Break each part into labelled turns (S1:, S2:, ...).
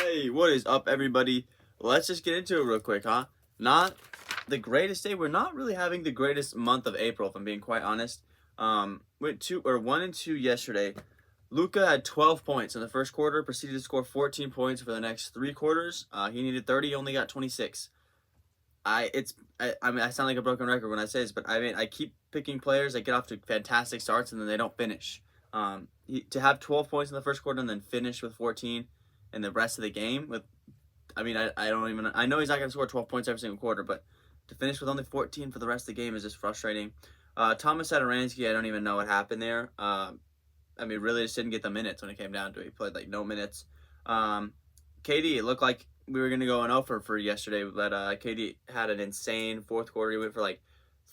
S1: Hey, what is up, everybody? Let's just get into it real quick, huh? Not the greatest day. We're not really having the greatest month of April, if I'm being quite honest. Went 1 and 2 yesterday. Luca had 12 points in the first quarter, proceeded to score 14 points for the next 3 quarters. He needed 30, he only got 26. I mean, I sound like a broken record when I say this, but I mean, I keep picking players that get off to fantastic starts and then they don't finish. To have 12 points in the first quarter and then finish with 14 in the rest of the game with, I mean, I don't even, I know he's not going to score 12 points every single quarter, but to finish with only 14 for the rest of the game is just frustrating. Thomas Satoransky, I don't even know what happened there. I mean, really just didn't get the minutes when it came down to it. He played like no minutes. KD, it looked like we were going to go an offer for yesterday, but KD had an insane fourth quarter. He went for like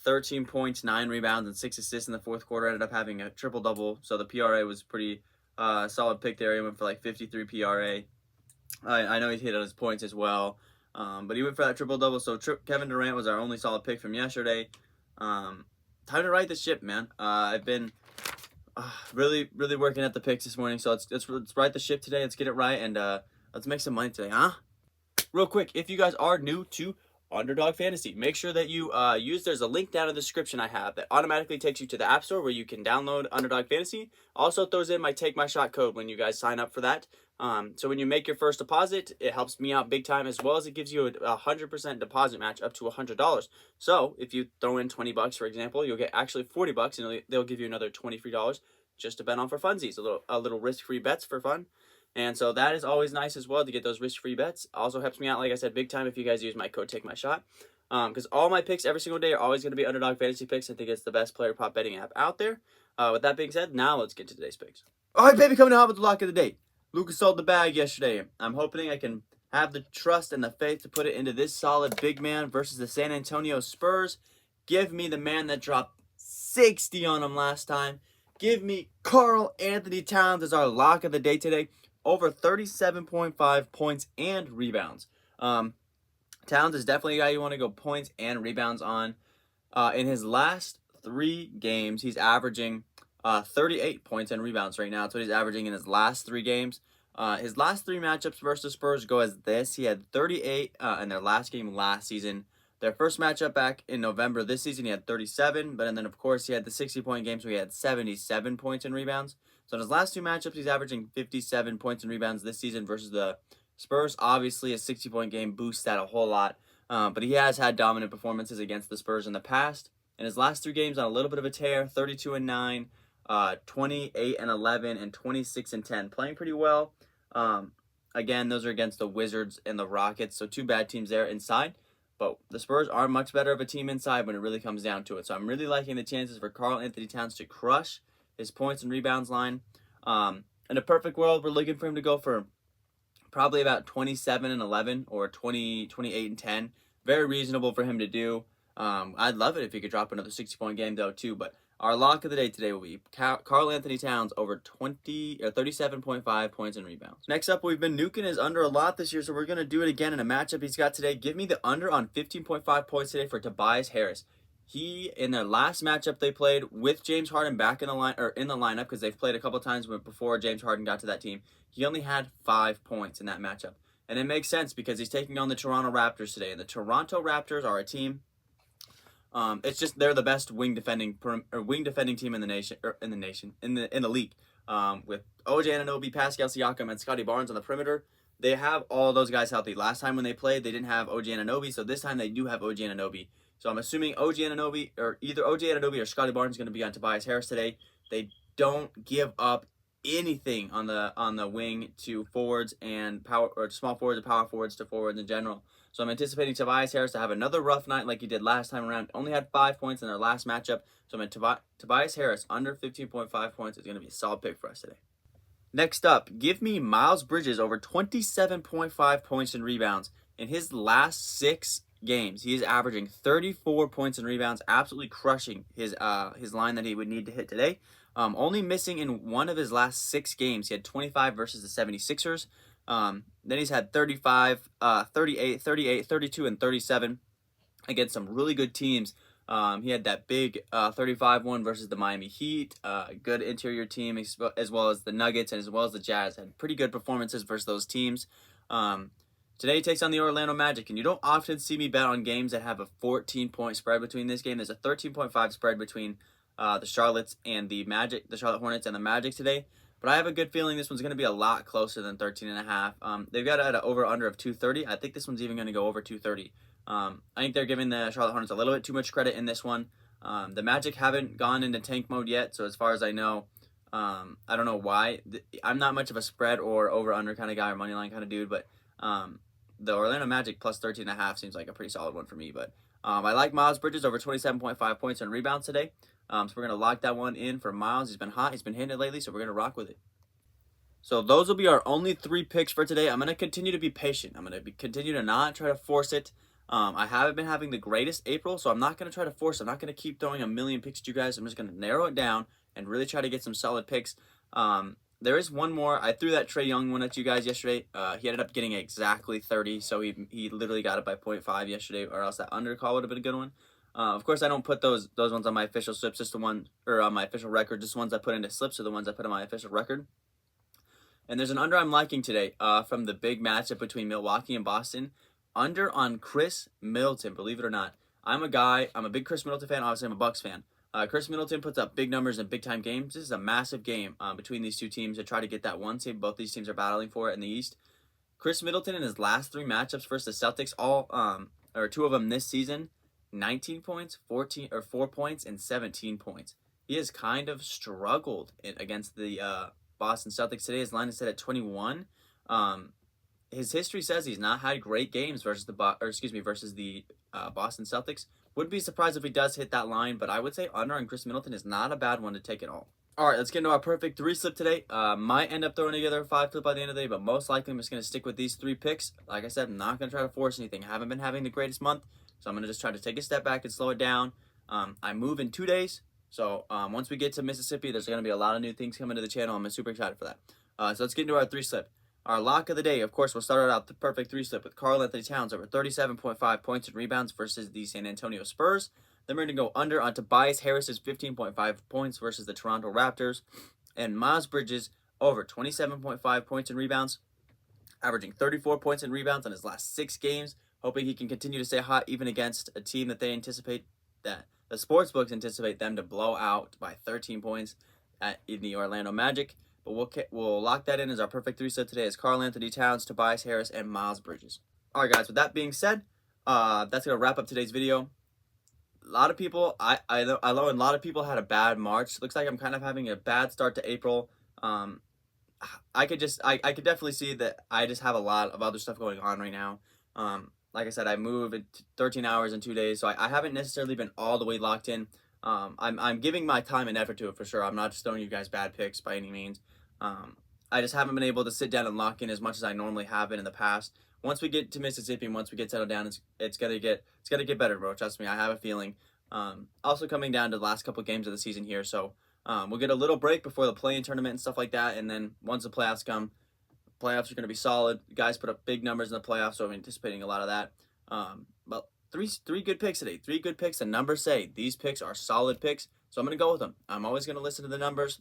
S1: 13 points, 9 rebounds, and 6 assists in the fourth quarter. Ended up having a triple-double, so the PRA was pretty solid pick there. He went for like 53 PRA. I know he hit on his points as well, but he went for that triple-double, so Kevin Durant was our only solid pick from yesterday. Time to right the ship, man. I've been really working at the picks this morning, so let's right the ship today. Let's get it right, and let's make some money today, huh? Real quick, if you guys are new to Underdog Fantasy, make sure that you there's a link down in the description I have that automatically takes you to the App Store where you can download Underdog Fantasy. Also throws in my Take My Shot code when you guys sign up for that. So when you make your first deposit, it helps me out big time, as well as it gives you a 100% deposit match up to $100. So if you throw in $20, for example, you'll get actually $40, and they'll give you another $23 just to bet on for funsies, a little risk-free bets for fun. And so that is always nice as well to get those risk-free bets. Also helps me out, like I said, big time if you guys use my code TAKEMYSHOT. Because all my picks every single day are always going to be Underdog Fantasy picks. I think it's the best player prop betting app out there. With that being said, now let's get to today's picks. All right, baby, coming out with the lock of the day. Lucas sold the bag yesterday. I'm hoping I can have the trust and the faith to put it into this solid big man versus the San Antonio Spurs. Give me the man that dropped 60 on him last time. Give me Karl Anthony Towns as our lock of the day today. Over 37.5 points and rebounds. Towns is definitely a guy you want to go points and rebounds on. In his last 3 games, he's averaging 38 points and rebounds right now. That's what he's averaging in his last 3 games. His last 3 matchups versus Spurs go as this. He had 38 in their last game last season. Their first matchup back in November this season, he had 37. But then, of course, he had the 60-point games where he had 77 points and rebounds. So in his last 2 matchups, he's averaging 57 points and rebounds this season versus the Spurs. Obviously, a 60-point game boosts that a whole lot. But he has had dominant performances against the Spurs in the past. In his last 3 games, on a little bit of a tear, 32-9, 28-11, and 26-10. Playing pretty well. Again, those are against the Wizards and the Rockets. So 2 bad teams there inside. But the Spurs are much better of a team inside when it really comes down to it. So I'm really liking the chances for Karl Anthony Towns to crush his points and rebounds line. In a perfect world, we're looking for him to go for probably about 27-11 or 28-10. Very reasonable for him to do. I'd love it if he could drop another 60-point game though too. But our lock of the day today will be Karl Anthony Towns over 37.5 points and rebounds. Next up, we've been nuking his under a lot this year, so we're going to do it again in a matchup he's got today. Give me the under on 15.5 points today for Tobias Harris. He, in their last matchup they played with James Harden back in the lineup, because they've played a couple times before James Harden got to that team, he only had 5 points in that matchup. And it makes sense because he's taking on the Toronto Raptors today. And the Toronto Raptors are a team. It's just they're the best wing defending team in the league. With OG Anunoby, Pascal Siakam, and Scotty Barnes on the perimeter. They have all those guys healthy. Last time when they played, they didn't have OG Anunoby, so this time they do have OG Anunoby. So I'm assuming OG Anunoby, or either OG Anunoby or Scotty Barnes, is going to be on Tobias Harris today. They don't give up anything on the wing to forwards and small forwards and power forwards to forwards in general. So I'm anticipating Tobias Harris to have another rough night like he did last time around. Only had 5 points in their last matchup. So I'm Tobias Harris under 15.5 points is going to be a solid pick for us today. Next up, give me Miles Bridges over 27.5 points and rebounds. In his last 6 games, he is averaging 34 points and rebounds, absolutely crushing his line that he would need to hit today. Only missing in one of his last 6 games. He had 25 versus the 76ers. Then he's had 35, 38, 38, 32, and 37 against some really good teams. He had that big 35-1 versus the Miami Heat. Good interior team, as well as the Nuggets and as well as the Jazz. Had pretty good performances versus those teams. Today he takes on the Orlando Magic, and you don't often see me bet on games that have a 14-point spread between this game. There's a 13.5 spread between the Charlotte Hornets and the Magic today. But I have a good feeling this one's going to be a lot closer than 13.5. They've got it at an over-under of 230. I think this one's even going to go over 230. I think they're giving the Charlotte Hornets a little bit too much credit in this one. The Magic haven't gone into tank mode yet, so as far as I know, I don't know why. I'm not much of a spread or over-under kind of guy or money line kind of dude, but the Orlando Magic plus 13.5 seems like a pretty solid one for me. But I like Miles Bridges over 27.5 points and rebounds today. So we're going to lock that one in for Miles. He's been hot. He's been hitting it lately, so we're going to rock with it. So those will be our only 3 picks for today. I'm going to continue to be patient. I'm going to continue to not try to force it. I haven't been having the greatest April, so I'm not going to try to force it. I'm not going to keep throwing a million picks to you guys. I'm just going to narrow it down and really try to get some solid picks. There is one more. I threw that Trae Young one at you guys yesterday. He ended up getting exactly 30, so he literally got it by 0.5 yesterday, or else that undercall would have been a good one. Of course, I don't put those ones on my official slips, just the one, or on my official record. Just the ones I put into slips are the ones I put on my official record. And there's an under I'm liking today from the big matchup between Milwaukee and Boston. Under on Chris Middleton, believe it or not. I'm a big Chris Middleton fan. Obviously, I'm a Bucks fan. Chris Middleton puts up big numbers in big-time games. This is a massive game between these two teams to try to get that one seed. Both these teams are battling for it in the East. Chris Middleton in his last 3 matchups versus the Celtics, or 2 of them this season, 19 points, 4 points, and 17 points. He has kind of struggled against the Boston Celtics today. His line is set at 21. His history says he's not had great games versus the Boston Celtics. Wouldn't be surprised if he does hit that line, but I would say under on Chris Middleton is not a bad one to take it all. All right, let's get into our perfect 3 slip today. Might end up throwing together a 5 slip by the end of the day, but most likely I'm just going to stick with these 3 picks. Like I said, I'm not going to try to force anything. I haven't been having the greatest month, so I'm going to just try to take a step back and slow it down. I move in 2 days, so once we get to Mississippi, there's going to be a lot of new things coming to the channel. I'm super excited for that. So let's get into our 3 slip. Our lock of the day, of course, we'll start out the perfect 3 slip with Karl-Anthony Towns over 37.5 points and rebounds versus the San Antonio Spurs. Then we're going to go under on Tobias Harris's 15.5 points versus the Toronto Raptors. And Miles Bridges over 27.5 points and rebounds, averaging 34 points and rebounds on his last 6 games. Hoping he can continue to stay hot even against a team that they anticipate, that the sportsbooks anticipate them to blow out by 13 points in the Orlando Magic. But we'll lock that in as our perfect 3 slip today as Karl-Anthony Towns, Tobias Harris, and Miles Bridges. All right, guys, with that being said, that's going to wrap up today's video. A lot of people, I know a lot of people had a bad March. Looks like I'm kind of having a bad start to April. I could definitely see that I just have a lot of other stuff going on right now. Like I said, I moved in 13 hours in 2 days, so I haven't necessarily been all the way locked in. I'm giving my time and effort to it for sure. I'm not just throwing you guys bad picks by any means. I just haven't been able to sit down and lock in as much as I normally have been in the past. Once we get to Mississippi and once we get settled down, it's gonna get better, bro. Trust me, I have a feeling. Also coming down to the last couple games of the season here, so we'll get a little break before the play-in tournament and stuff like that, and then once the playoffs come, playoffs are gonna be solid. Guys put up big numbers in the playoffs, so I'm anticipating a lot of that. But three good picks today. 3 good picks. The numbers say these picks are solid picks, so I'm gonna go with them. I'm always gonna listen to the numbers.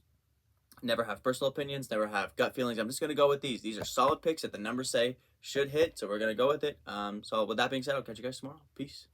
S1: Never have personal opinions, never have gut feelings. I'm just going to go with these. These are solid picks that the numbers say should hit, so we're going to go with it. So with that being said, I'll catch you guys tomorrow. Peace.